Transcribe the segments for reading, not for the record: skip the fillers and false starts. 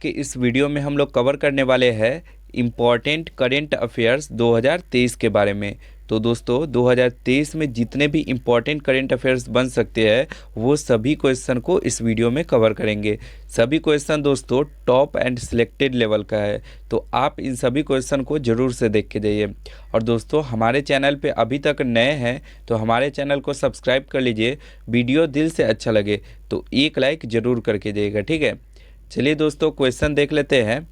कि इस वीडियो में हम लोग कवर करने वाले हैं इम्पॉर्टेंट करेंट अफेयर्स 2023 के बारे में। तो दोस्तों 2023 में जितने भी इम्पॉर्टेंट करेंट अफेयर्स बन सकते हैं वो सभी क्वेश्चन को इस वीडियो में कवर करेंगे। सभी क्वेश्चन दोस्तों टॉप एंड सिलेक्टेड लेवल का है, तो आप इन सभी क्वेश्चन को ज़रूर से देख के जाइए। और दोस्तों हमारे चैनल पे अभी तक नए हैं तो हमारे चैनल को सब्सक्राइब कर लीजिए। वीडियो दिल से अच्छा लगे तो एक लाइक ज़रूर करके जाइएगा, ठीक है। चलिए दोस्तों क्वेश्चन देख लेते हैं।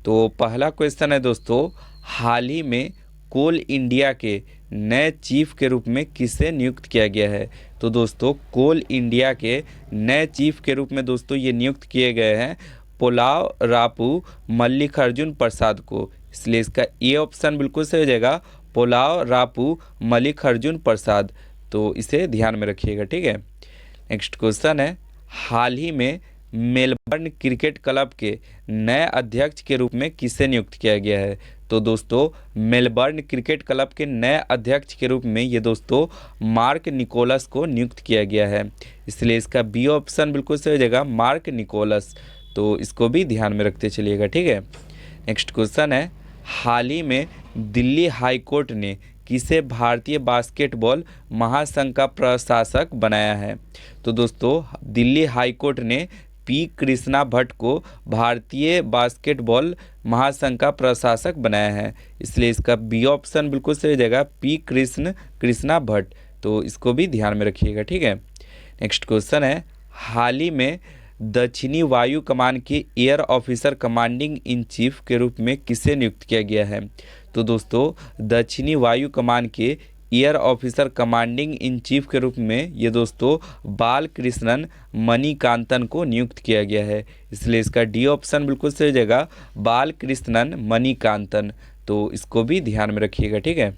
तो पहला क्वेश्चन है दोस्तों, हाल ही में कोल इंडिया के नए चीफ के रूप में किसे नियुक्त किया गया है। तो दोस्तों कोल इंडिया के नए चीफ के रूप में दोस्तों ये नियुक्त किए गए हैं पुलाव रापू मल्लिकार्जुन प्रसाद को, इसलिए इसका ए ऑप्शन बिल्कुल सही हो जाएगा, पुलाव रापू मल्लिकार्जुन प्रसाद। तो इसे ध्यान में रखिएगा, ठीक है। नेक्स्ट क्वेश्चन है, हाल ही में मेलबर्न क्रिकेट क्लब के नए अध्यक्ष के रूप में किसे नियुक्त किया गया है। तो दोस्तों मेलबर्न क्रिकेट क्लब के नए अध्यक्ष के रूप में ये दोस्तों मार्क निकोलस को नियुक्त किया गया है, इसलिए इसका बी ऑप्शन बिल्कुल सही हो जाएगा, मार्क निकोलस। तो इसको भी ध्यान में रखते चलिएगा, ठीक है। नेक्स्ट क्वेश्चन है, हाल ही में दिल्ली हाई कोर्ट ने किसे भारतीय बास्केटबॉल महासंघ का प्रशासक बनाया है। तो दोस्तों दिल्ली हाई कोर्ट ने पी कृष्णा भट्ट को भारतीय बास्केटबॉल महासंघ का प्रशासक बनाया है, इसलिए इसका बी ऑप्शन बिल्कुल सही हो जाएगा, पी कृष्णा भट्ट। तो इसको भी ध्यान में रखिएगा, ठीक है। नेक्स्ट क्वेश्चन है, हाल ही में दक्षिणी वायु कमान के air officer commanding in chief के रूप में किसे नियुक्त किया गया है। तो दोस्तों दक्षिणी वायु कमान के air officer commanding in chief के रूप में ये दोस्तों बालकृष्णन मणिकांतन को नियुक्त किया गया है, इसलिए इसका डी ऑप्शन बिल्कुल सही हो जाएगा, बालकृष्णन मणिकांतन। तो इसको भी ध्यान में रखिएगा, ठीक है।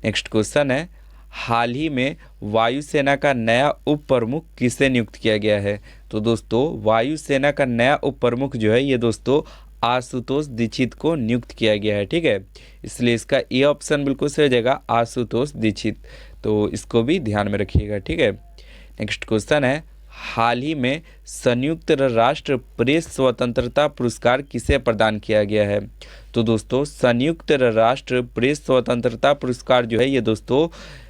नेक्स्ट क्वेश्चन है, हाल ही में वायुसेना का नया उप प्रमुख किसे नियुक्त किया गया है। तो दोस्तों वायुसेना का नया उप प्रमुख जो है ये दोस्तों आशुतोष दीक्षित को नियुक्त किया गया है, ठीक है, इसलिए इसका ए ऑप्शन बिल्कुल सही हो जाएगा, आशुतोष दीक्षित। तो इसको भी ध्यान में रखिएगा, ठीक है। नेक्स्ट क्वेश्चन है, हाल ही में संयुक्त राष्ट्र प्रेस स्वतंत्रता पुरस्कार किसे प्रदान किया गया है। तो दोस्तों संयुक्त राष्ट्र प्रेस स्वतंत्रता पुरस्कार जो है ये दोस्तों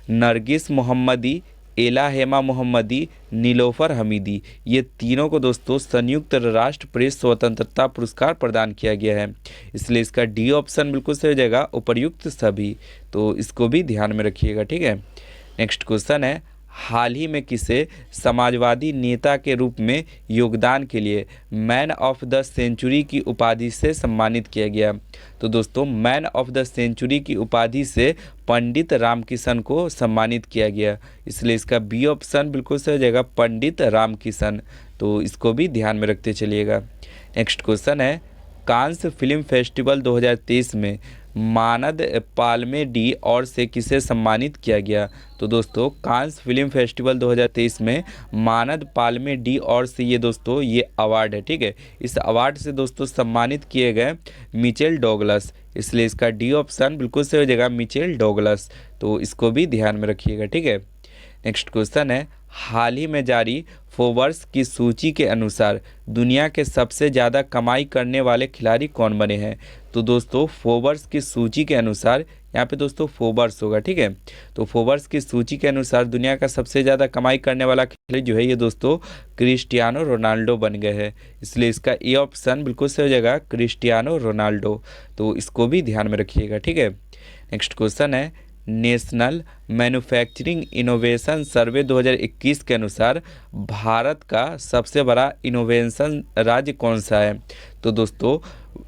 नरगिस मोहम्मदी, एला हेमा मोहम्मदी, नीलोफर हमीदी, ये तीनों को दोस्तों संयुक्त राष्ट्र प्रेस स्वतंत्रता पुरस्कार प्रदान किया गया है, इसलिए इसका डी ऑप्शन बिल्कुल सही हो जाएगा, उपर्युक्त सभी। तो इसको भी ध्यान में रखिएगा, ठीक है। नेक्स्ट क्वेश्चन है, हाल ही में किसे समाजवादी नेता के रूप में योगदान के लिए मैन ऑफ द सेंचुरी की उपाधि से सम्मानित किया गया। तो दोस्तों मैन ऑफ द सेंचुरी की उपाधि से पंडित रामकिशन को सम्मानित किया गया, इसलिए इसका बी ऑप्शन बिल्कुल सही हो जाएगा, पंडित रामकिशन। तो इसको भी ध्यान में रखते चलिएगा। नेक्स्ट क्वेश्चन है, कांस फिल्म फेस्टिवल 2023 में मानद पाल्मे डी और से किसे सम्मानित किया गया। तो दोस्तों कांस फिल्म फेस्टिवल 2023 में मानद पाल्मे डी और से ये दोस्तों ये अवार्ड है, ठीक है, इस अवार्ड से दोस्तों सम्मानित किए गए मिचेल डॉगलस, इसलिए इसका डी ऑप्शन बिल्कुल सही हो जाएगा, मिचेल डॉगलस। तो इसको भी ध्यान में रखिएगा, ठीक है। नेक्स्ट क्वेश्चन है, हाल ही में जारी फोर्ब्स की सूची के अनुसार दुनिया के सबसे ज़्यादा कमाई करने वाले खिलाड़ी कौन बने हैं। तो दोस्तों फोर्ब्स की सूची के अनुसार, यहाँ पे दोस्तों फोर्ब्स होगा, ठीक है, तो फोर्ब्स की सूची के अनुसार दुनिया का सबसे ज़्यादा कमाई करने वाला खिलाड़ी जो है ये दोस्तों क्रिस्टियानो रोनाल्डो बन गए हैं, इसलिए इसका ए ऑप्शन बिल्कुल सही हो जाएगा, क्रिस्टियानो रोनाल्डो। तो इसको भी ध्यान में रखिएगा, ठीक है। नेक्स्ट क्वेश्चन है, नेशनल मैन्युफैक्चरिंग इनोवेशन सर्वे 2021 के अनुसार भारत का सबसे बड़ा इनोवेशन राज्य कौन सा है। तो दोस्तों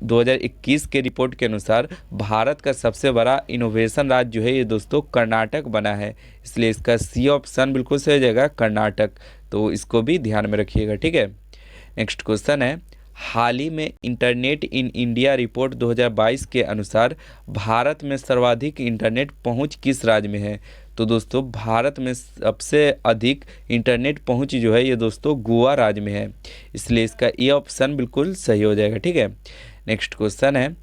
2021 के रिपोर्ट के अनुसार भारत का सबसे बड़ा इनोवेशन राज्य जो है ये दोस्तों कर्नाटक बना है, इसलिए इसका सी ऑप्शन बिल्कुल सही हो जाएगा, कर्नाटक। तो इसको भी ध्यान में रखिएगा, ठीक है। नेक्स्ट क्वेश्चन है, हाल ही में इंटरनेट इन इंडिया रिपोर्ट 2022 के अनुसार भारत में सर्वाधिक इंटरनेट पहुंच किस राज्य में है। तो दोस्तों भारत में सबसे अधिक इंटरनेट पहुंच जो है ये दोस्तों गोवा राज्य में है, इसलिए इसका ए ऑप्शन बिल्कुल सही हो जाएगा, ठीक है। नेक्स्ट क्वेश्चन है,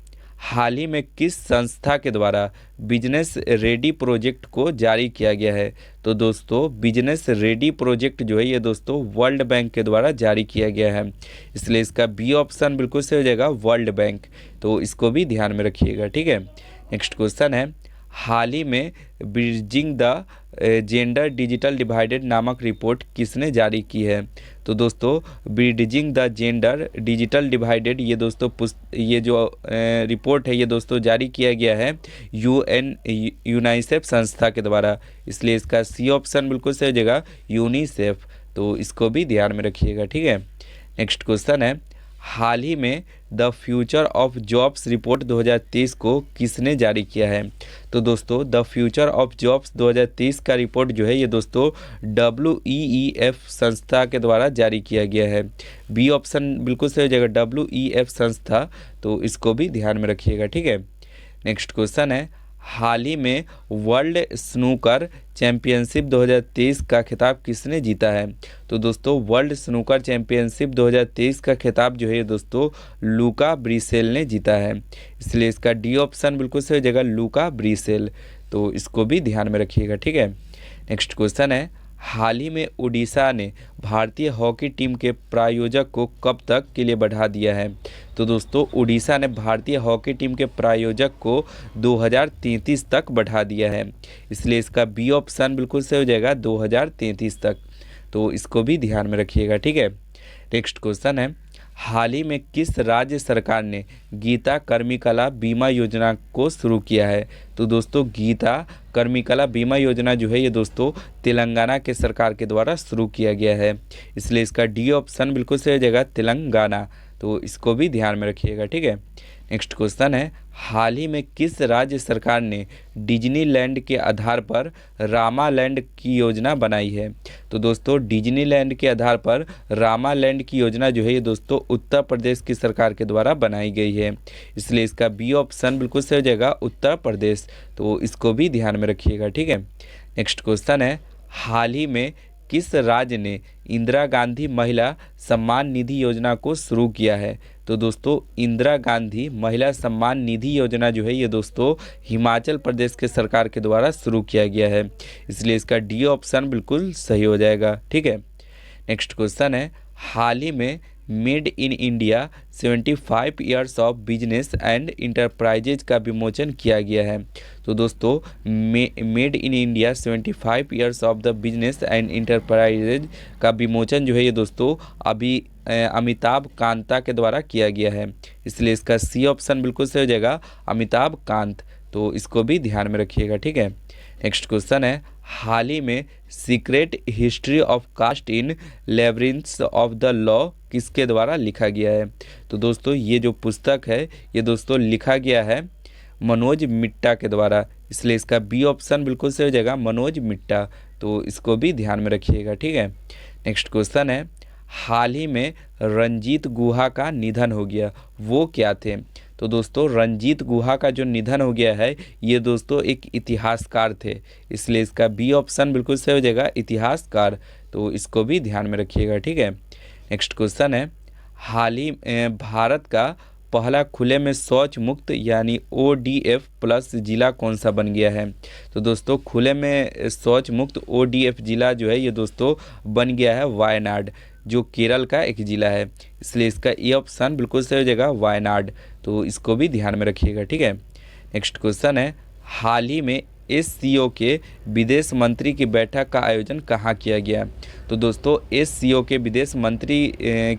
हाल ही में किस संस्था के द्वारा बिजनेस रेडी प्रोजेक्ट को जारी किया गया है? तो दोस्तों बिजनेस रेडी प्रोजेक्ट जो है ये दोस्तों वर्ल्ड बैंक के द्वारा जारी किया गया है, इसलिए इसका बी ऑप्शन बिल्कुल सही हो जाएगा, वर्ल्ड बैंक। तो इसको भी ध्यान में रखिएगा, ठीक है। नेक्स्ट क्वेश्चन है, हाल ही में bridging the gender digital divided नामक रिपोर्ट किसने जारी की है? तो दोस्तों bridging the gender digital divided ये दोस्तों ये जो रिपोर्ट है ये दोस्तों जारी किया गया है यूनाइसेफ संस्था के द्वारा, इसलिए इसका सी ऑप्शन बिल्कुल सही हो जाएगा, यूनिसेफ। तो इसको भी ध्यान में रखिएगा, ठीक है। नेक्स्ट क्वेश्चन है, हाल ही में the future of jobs report 2023 को किसने जारी किया है? तो दोस्तों द फ्यूचर ऑफ जॉब्स 2023 का रिपोर्ट जो है ये दोस्तों WEEF संस्था के द्वारा जारी किया गया है। बी ऑप्शन बिल्कुल सही हो जाएगा, WEF संस्था। तो इसको भी ध्यान में रखिएगा, ठीक है। नेक्स्ट क्वेश्चन है, हाल ही में वर्ल्ड स्नूकर चैंपियनशिप 2023 का खिताब किसने जीता है? तो दोस्तों वर्ल्ड स्नूकर चैंपियनशिप 2023 का खिताब जो है दोस्तों लूका ब्रिसेल ने जीता है, इसलिए इसका डी ऑप्शन बिल्कुल सही हो जाएगा, लूका ब्रिसेल। तो इसको भी ध्यान में रखिएगा, ठीक है। नेक्स्ट क्वेश्चन है, हाल ही में उड़ीसा ने भारतीय हॉकी टीम के प्रायोजक को कब तक के लिए बढ़ा दिया है? तो दोस्तों उड़ीसा ने भारतीय हॉकी टीम के प्रायोजक को 2033 तक बढ़ा दिया है, इसलिए इसका बी ऑप्शन बिल्कुल सही हो जाएगा, 2033 तक। तो इसको भी ध्यान में रखिएगा, ठीक है। नेक्स्ट क्वेश्चन है, हाल ही में किस राज्य सरकार ने गीता कर्मिकला बीमा योजना को शुरू किया है? तो दोस्तों गीता कर्मिकला बीमा योजना जो है ये दोस्तों तेलंगाना के सरकार के द्वारा शुरू किया गया है, इसलिए इसका डी ऑप्शन बिल्कुल सही हो जाएगा, तेलंगाना। तो इसको भी ध्यान में रखिएगा, ठीक है। नेक्स्ट क्वेश्चन है, हाल ही में किस राज्य सरकार ने डिज्नीलैंड के आधार पर रामालैंड की योजना बनाई है? तो दोस्तों डिज्नीलैंड के आधार पर रामालैंड की योजना जो है ये दोस्तों उत्तर प्रदेश की सरकार के द्वारा बनाई गई है, इसलिए इसका बी ऑप्शन बिल्कुल सही हो जाएगा, उत्तर प्रदेश। तो इसको भी ध्यान में रखिएगा, ठीक है। नेक्स्ट क्वेश्चन है, हाल ही में किस राज्य ने इंदिरा गांधी महिला सम्मान निधि योजना को शुरू किया है? तो दोस्तों इंदिरा गांधी महिला सम्मान निधि योजना जो है ये दोस्तों हिमाचल प्रदेश के सरकार के द्वारा शुरू किया गया है, इसलिए इसका डी ऑप्शन बिल्कुल सही हो जाएगा, ठीक है। नेक्स्ट क्वेश्चन है, हाल ही में made in India 75 years of business and enterprises का विमोचन किया गया है। तो दोस्तों made in India 75 years of the business and enterprises का विमोचन जो है ये दोस्तों अभी अमिताभ कांता के द्वारा किया गया है, इसलिए इसका सी ऑप्शन बिल्कुल सही हो जाएगा, अमिताभ कांत। तो इसको भी ध्यान में रखिएगा, ठीक है। नेक्स्ट क्वेश्चन है, हाल ही में secret history of caste in labyrinths of the law किसके द्वारा लिखा गया है? तो दोस्तों ये जो पुस्तक है ये दोस्तों लिखा गया है मनोज मिट्टा के द्वारा, इसलिए इसका बी ऑप्शन बिल्कुल सही हो जाएगा, मनोज मिट्टा। तो इसको भी ध्यान में रखिएगा, ठीक है। नेक्स्ट क्वेश्चन है, हाल ही में रंजीत गुहा का निधन हो गया, वो क्या थे? तो दोस्तों रंजीत गुहा का जो निधन हो गया है ये दोस्तों एक इतिहासकार थे, इसलिए इसका बी ऑप्शन बिल्कुल सही हो जाएगा, इतिहासकार। तो इसको भी ध्यान में रखिएगा, ठीक है। नेक्स्ट क्वेश्चन है, हाल ही भारत का पहला खुले में शौच मुक्त यानी ODF प्लस जिला कौन सा बन गया है? तो दोस्तों खुले में शौच मुक्त ODF जिला जो है ये दोस्तों बन गया है वायनाड, जो केरल का एक ज़िला है, इसलिए इसका ए ऑप्शन बिल्कुल सही हो जाएगा, वायनाड। तो इसको भी ध्यान में रखिएगा, ठीक है। नेक्स्ट क्वेश्चन है, हाल ही में SCO के विदेश मंत्री की बैठक का आयोजन कहाँ किया गया? तो दोस्तों SCO के विदेश मंत्री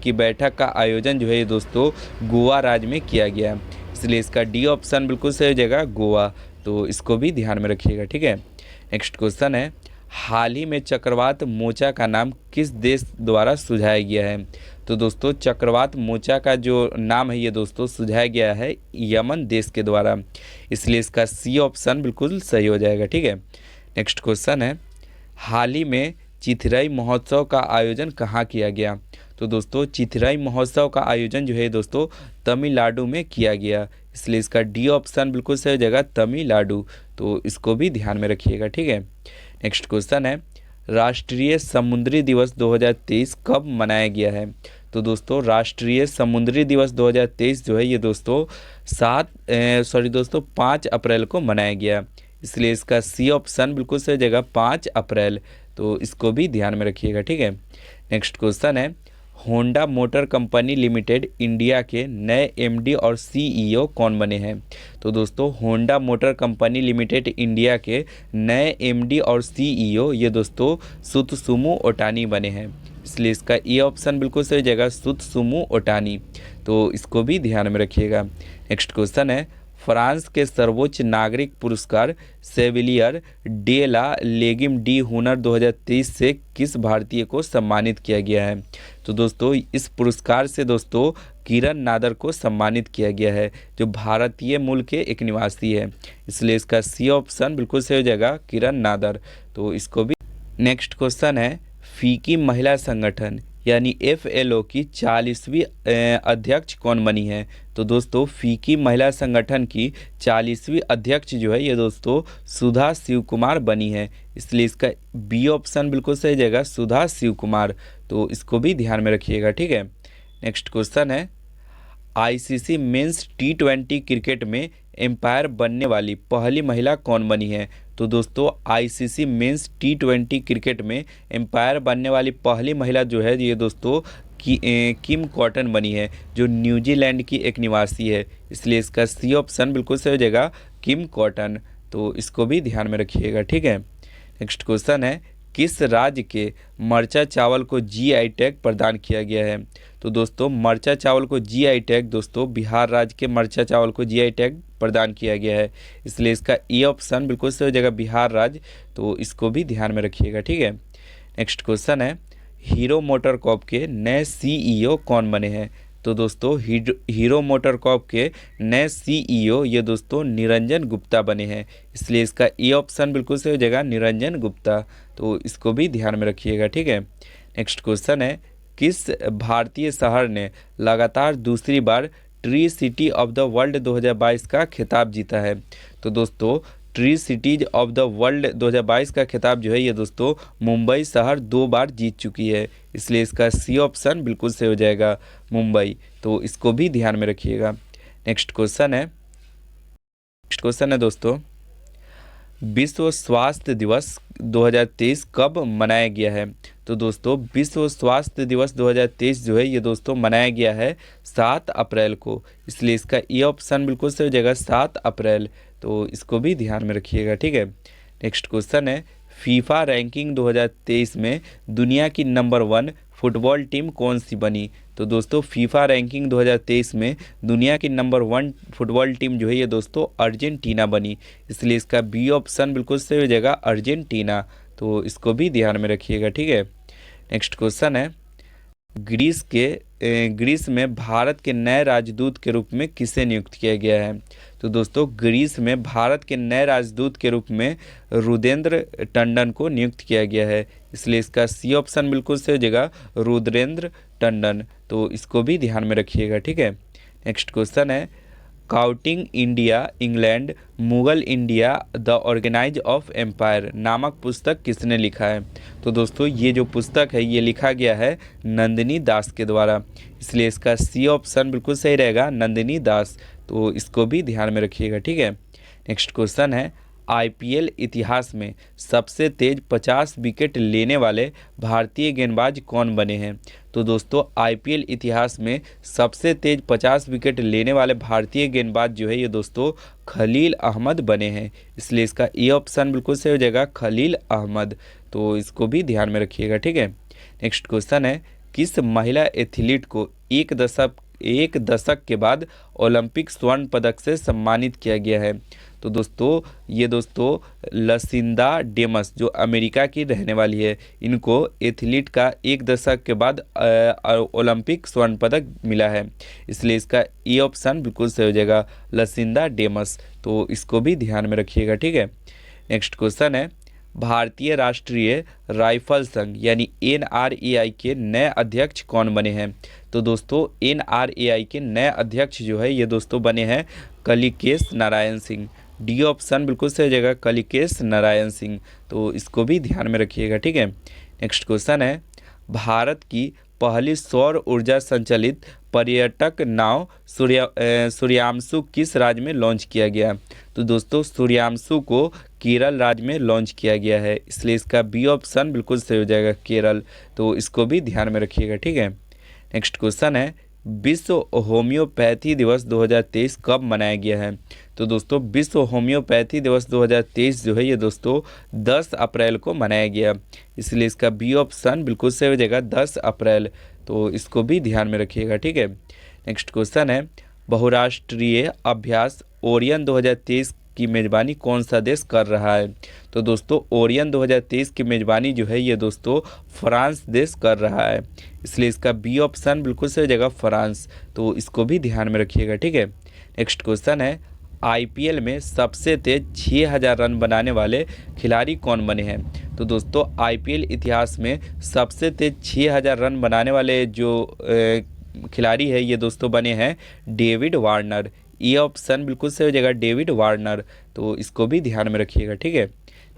की बैठक का आयोजन जो है ये दोस्तों गोवा राज्य में किया गया, इसलिए इसका डी ऑप्शन बिल्कुल सही हो जाएगा, गोवा। तो इसको भी ध्यान में रखिएगा, ठीक है। नेक्स्ट क्वेश्चन है, हाल ही में चक्रवात मोचा का नाम किस देश द्वारा सुझाया गया है? तो दोस्तों चक्रवात मोचा का जो नाम है ये दोस्तों सुझाया गया है यमन देश के द्वारा, इसलिए इसका सी ऑप्शन बिल्कुल सही हो जाएगा, ठीक है। नेक्स्ट क्वेश्चन है, हाल ही में चिथिराई महोत्सव का आयोजन कहाँ किया गया? तो दोस्तों चिथिराई महोत्सव का आयोजन जो है दोस्तों तमिलनाडु में किया गया, इसलिए इसका डी ऑप्शन बिल्कुल सही हो जाएगा, तमिलनाडु। तो इसको भी ध्यान में रखिएगा, ठीक है। नेक्स्ट क्वेश्चन है, राष्ट्रीय समुद्री दिवस 2023 कब मनाया गया है? तो दोस्तों राष्ट्रीय समुद्री दिवस 2023 जो है ये दोस्तों 5 अप्रैल को मनाया गया, इसलिए इसका सी ऑप्शन बिल्कुल सही जगह 5 अप्रैल। तो इसको भी ध्यान में रखिएगा, ठीक है। नेक्स्ट क्वेश्चन है, Honda motor company limited India के नए एमडी और सीईओ कौन बने हैं? तो दोस्तों Honda motor company limited India के नए एमडी और सीईओ ये दोस्तों सुत्सुमो ओटानी बने हैं, इसलिए इसका ये ऑप्शन बिल्कुल सही जगह सुत्सुमो ओटानी। तो इसको भी ध्यान में रखिएगा। नेक्स्ट क्वेश्चन है, फ्रांस के सर्वोच्च नागरिक पुरस्कार सेविलियर डे ला लेगिम डी हुनर 2023 से किस भारतीय को सम्मानित किया गया है? तो दोस्तों इस पुरस्कार से दोस्तों किरण नादर को सम्मानित किया गया है, जो भारतीय मूल के एक निवासी है, इसलिए इसका सी ऑप्शन बिल्कुल सही हो जाएगा किरण नादर। तो इसको भी। नेक्स्ट क्वेश्चन है, फीकी महिला संगठन यानी FLO की 40वीं अध्यक्ष कौन बनी है? तो दोस्तों फीकी महिला संगठन की 40वीं अध्यक्ष जो है ये दोस्तों सुधा शिव कुमार बनी है, इसलिए इसका बी ऑप्शन बिल्कुल सही जाएगा सुधा शिव कुमार। तो इसको भी ध्यान में रखिएगा, ठीक है। नेक्स्ट क्वेश्चन है, ICC मेंस T20 क्रिकेट में एम्पायर बनने वाली पहली महिला कौन बनी है? तो दोस्तों ICC मेंस T20 क्रिकेट में एम्पायर बनने वाली पहली महिला जो है ये दोस्तों किम कॉटन बनी है, जो न्यूजीलैंड की एक निवासी है, इसलिए इसका सी ऑप्शन बिल्कुल सही हो जाएगा किम कॉटन। तो इसको भी ध्यान में रखिएगा, ठीक है। नेक्स्ट क्वेश्चन है, किस राज्य के मरचा चावल को GI टैग प्रदान किया गया है? तो दोस्तों मरचा चावल को GI टैग दोस्तों बिहार राज्य के मरचा चावल को GI टैग प्रदान किया गया है, इसलिए इसका ई ऑप्शन बिल्कुल सही हो जाएगा बिहार राज्य। तो इसको भी ध्यान में रखिएगा, ठीक है। नेक्स्ट क्वेश्चन है, हीरो मोटरकॉर्प के नए CEO कौन बने हैं? तो दोस्तों हीरो मोटरकॉर्प के नए CEO ये दोस्तों निरंजन गुप्ता बने हैं, इसलिए इसका ई ऑप्शन बिल्कुल सही हो जाएगा निरंजन गुप्ता। तो इसको भी ध्यान में रखिएगा, ठीक है। नेक्स्ट क्वेश्चन है, किस भारतीय शहर ने लगातार दूसरी बार tree city of the world 2022 का खिताब जीता है? तो दोस्तों tree cities of the world 2022 का खिताब जो है ये दोस्तों मुंबई शहर 2 बार जीत चुकी है, इसलिए इसका सी ऑप्शन बिल्कुल सही हो जाएगा मुंबई। तो इसको भी ध्यान में रखिएगा। नेक्स्ट क्वेश्चन है दोस्तों, विश्व स्वास्थ्य दिवस 2023 कब मनाया गया है? तो दोस्तों विश्व स्वास्थ्य दिवस 2023 जो है ये दोस्तों मनाया गया है 7 अप्रैल को, इसलिए इसका ये ऑप्शन बिल्कुल सही हो जाएगा 7 अप्रैल। तो इसको भी ध्यान में रखिएगा, ठीक है। नेक्स्ट क्वेश्चन है, फीफा रैंकिंग 2023 में दुनिया की नंबर 1 फुटबॉल टीम कौन सी बनी? तो दोस्तों फीफा रैंकिंग 2023 में दुनिया की नंबर 1 फुटबॉल टीम जो है ये दोस्तों अर्जेंटीना बनी, इसलिए इसका बी ऑप्शन बिल्कुल सही हो जाएगा अर्जेंटीना। तो इसको भी ध्यान में रखिएगा, ठीक है। नेक्स्ट क्वेश्चन है, ग्रीस में भारत के नए राजदूत के रूप में किसे नियुक्त किया गया है? तो दोस्तों ग्रीस में भारत के नए राजदूत के रूप में रुद्रेंद्र टंडन को नियुक्त किया गया है, इसलिए इसका सी ऑप्शन बिल्कुल सही हो जाएगा रुद्रेंद्र टंडन। तो इसको भी ध्यान में रखिएगा, ठीक है। नेक्स्ट क्वेश्चन है, counting India England Mughal India the organize of empire नामक पुस्तक किसने लिखा है? तो दोस्तों ये जो पुस्तक है ये लिखा गया है नंदिनी दास के द्वारा, इसलिए इसका सी ऑप्शन बिल्कुल सही रहेगा नंदिनी दास। तो इसको भी ध्यान में रखिएगा, ठीक है। नेक्स्ट क्वेश्चन है, IPL इतिहास में सबसे तेज 50 विकेट लेने वाले भारतीय गेंदबाज कौन बने हैं? तो दोस्तों IPL इतिहास में सबसे तेज 50 विकेट लेने वाले भारतीय गेंदबाज जो है ये दोस्तों खलील अहमद बने हैं, इसलिए इसका ये ऑप्शन बिल्कुल सही हो जाएगा खलील अहमद। तो इसको भी ध्यान में रखिएगा, ठीक है। नेक्स्ट क्वेश्चन है, किस महिला एथलीट को एक दशक के बाद ओलंपिक स्वर्ण पदक से सम्मानित किया गया है? तो दोस्तों ये दोस्तों लसिंदा डेमस जो अमेरिका की रहने वाली है, इनको एथलीट का 1 दशक के बाद ओलंपिक स्वर्ण पदक मिला है, इसलिए इसका ये ऑप्शन बिल्कुल सही हो जाएगा लसिंदा डेमस। तो इसको भी ध्यान में रखिएगा, ठीक है। नेक्स्ट क्वेश्चन है, भारतीय राष्ट्रीय राइफल संघ यानी NRAI के नए अध्यक्ष कौन बने हैं? तो दोस्तों NRAI के नए अध्यक्ष जो है ये दोस्तों बने हैं कलिकेश नारायण सिंह। डी ऑप्शन बिल्कुल सही हो जाएगा कलिकेश नारायण सिंह। तो इसको भी ध्यान में रखिएगा, ठीक है। नेक्स्ट क्वेश्चन है, भारत की पहली सौर ऊर्जा संचालित पर्यटक नाव सूर्यांशु किस राज्य में लॉन्च किया गया? तो दोस्तों सूर्यांशु को केरल राज्य में लॉन्च किया गया है, इसलिए इसका बी ऑप्शन बिल्कुल सही हो जाएगा, केरल। तो इसको भी ध्यान में रखिएगा, ठीक है। नेक्स्ट क्वेश्चन है, विश्व होम्योपैथी दिवस 2023 कब मनाया गया है? तो दोस्तों विश्व होम्योपैथी दिवस 2023 जो है ये दोस्तों 10 अप्रैल को मनाया गया, इसलिए इसका बी ऑप्शन बिल्कुल सही हो जाएगा, 10 अप्रैल। तो इसको भी ध्यान में रखिएगा, ठीक है। नेक्स्ट क्वेश्चन है, बहुराष्ट्रीय अभ्यास ओरियन 2023 की मेज़बानी कौन सा देश कर रहा है? तो दोस्तों ओरियन 2023 की मेज़बानी जो है ये दोस्तों फ्रांस देश कर रहा है, इसलिए इसका बी ऑप्शन बिल्कुल सही हो जाएगा, फ्रांस। तो इसको भी ध्यान में रखिएगा, ठीक है। नेक्स्ट क्वेश्चन है, आईपीएल में सबसे तेज 6000 रन बनाने वाले खिलाड़ी कौन बने हैं? तो दोस्तों आईपीएल इतिहास में सबसे तेज 6000 रन बनाने वाले जो खिलाड़ी है ये दोस्तों बने हैं डेविड वार्नर। ये ऑप्शन बिल्कुल सही हो जाएगा, डेविड वार्नर। तो इसको भी ध्यान में रखिएगा, ठीक है।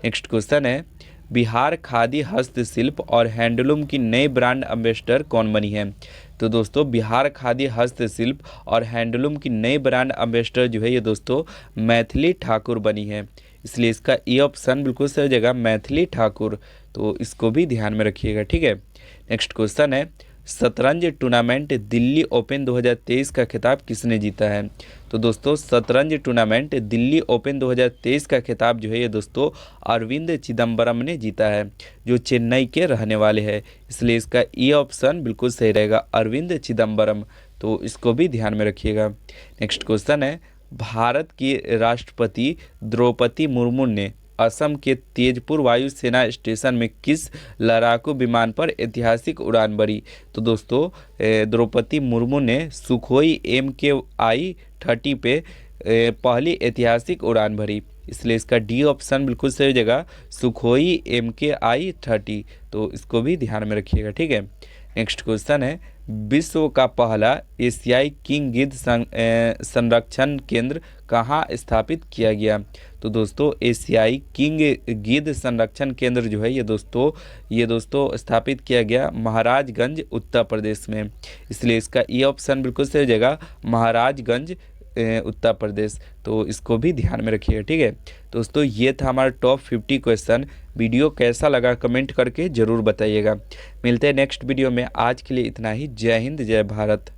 नेक्स्ट क्वेश्चन है, बिहार खादी हस्तशिल्प और हैंडलूम की नई ब्रांड एम्बेसडर कौन बनी है? तो दोस्तों बिहार खादी हस्तशिल्प और हैंडलूम की नई ब्रांड एम्बेसडर जो है ये दोस्तों मैथिली ठाकुर बनी है, इसलिए इसका ए ऑप्शन बिल्कुल सही हो जाएगा, मैथिली ठाकुर। तो इसको भी ध्यान में रखिएगा, ठीक है। नेक्स्ट क्वेश्चन है, शतरंज टूर्नामेंट दिल्ली ओपन 2023 का खिताब किसने जीता है? तो दोस्तों शतरंज टूर्नामेंट दिल्ली ओपन 2023 का खिताब जो है ये दोस्तों अरविंद चिदम्बरम ने जीता है, जो चेन्नई के रहने वाले हैं, इसलिए इसका ई ऑप्शन बिल्कुल सही रहेगा, अरविंद चिदम्बरम। तो इसको भी ध्यान में रखिएगा। नेक्स्ट क्वेश्चन है, भारत की राष्ट्रपति द्रौपदी मुर्मू ने असम के तेजपुर वायु सेना स्टेशन में किस लड़ाकू विमान पर ऐतिहासिक उड़ान भरी? तो दोस्तों द्रौपदी मुर्मू ने सुखोई MKI-30 पे पहली ऐतिहासिक उड़ान भरी, इसलिए इसका डी ऑप्शन बिल्कुल सही हो जाएगा, सुखोई MKI-30। तो इसको भी ध्यान में रखिएगा, ठीक है। नेक्स्ट क्वेश्चन है, विश्व का पहला एशियाई किंग गिद्ध संरक्षण केंद्र कहाँ स्थापित किया गया? तो दोस्तों एशियाई किंग गिद्ध संरक्षण केंद्र जो है ये दोस्तों स्थापित किया गया महाराजगंज उत्तर प्रदेश में, इसलिए इसका ई ऑप्शन बिल्कुल सही हो जाएगा, महाराजगंज उत्तर प्रदेश। तो इसको भी ध्यान में रखिएगा, ठीक है। दोस्तों ये था हमारा टॉप 50 क्वेश्चन। वीडियो कैसा लगा कमेंट करके ज़रूर बताइएगा। मिलते हैं नेक्स्ट वीडियो में, आज के लिए इतना ही। जय हिंद, जय भारत।